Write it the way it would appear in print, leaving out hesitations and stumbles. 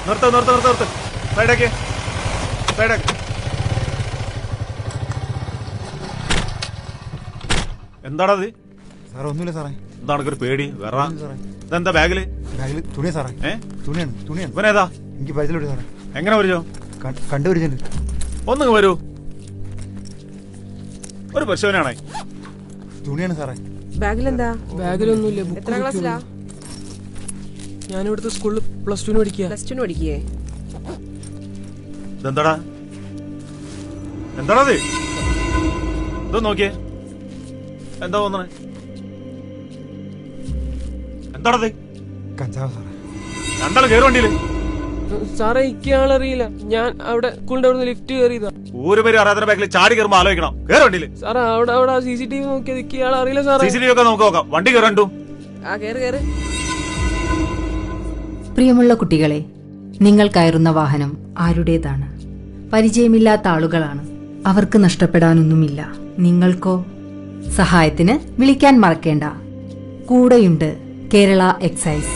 നിർത്ത് നിർത്ത് നിർത്ത് നിർത്ത്. സൈഡാക്കി സൈഡാക്കി. എന്താണത്? സാറേ ഒന്നുമില്ല സാറേ. എന്താണ് ഒരു പേടി? വേറെ ഇതെന്താ ബാഗില്? ബാഗിൽ തുണിയാ സാറേ. തുണിയാണ് തുണിയാണ്. ഇവനേതാ? എനിക്ക് പരിചയമില്ല സാറേ. എങ്ങനെ വരോ? കണ്ടുപിടിച്ചിട്ടുണ്ട്. ഒന്നും വരൂ. ഒരു പരിശോധനയാണേ. തുണിയാണ് സാറേ. ബാഗിലെന്താ? ബാഗിലൊന്നുമില്ല. എത്ര ക്ലാസ്സിലാ? ഞാനിവിടുത്തെ സ്കൂളിൽ +2 പഠിക്കുക. +2 പഠിക്കേ? ഇതെന്താടാ? എന്താണത്? ഇത് നോക്കിയേ. എന്താ തോന്നണേ? എന്താണത്? കഞ്ചാവ് സാറേ. രണ്ടാള് കയറി വണ്ടിയില്. സാറേ ഇയാളറിയില്ല. ഞാൻ അവിടെ സ്കൂളിന്റെ അവിടെ ലിഫ്റ്റ് കയറിയതാ. ഒരു പേര് അറിയാത്ത ബാഗിൽ ചാടി കയറുമ്പോ ആലോചിക്കണം. കയറി വണ്ടിയില്. സാറേ അവിടെ CCTV നോക്കിയത് ഇയാളറിയില്ല സാറേ. CCTV ഒക്കെ നമുക്ക് നോക്കാം. വണ്ടി കയറണ്ടു. കേറ്. പ്രിയമുള്ള കുട്ടികളെ, നിങ്ങൾ കയറുന്ന വാഹനം ആരുടേതാണ്? പരിചയമില്ലാത്ത ആളുകളാണ്. അവർക്ക് നഷ്ടപ്പെടാനൊന്നുമില്ല. നിങ്ങൾക്കോ? സഹായത്തിന് വിളിക്കാൻ മറക്കേണ്ട. കൂടെയുണ്ട് കേരള എക്സൈസ്.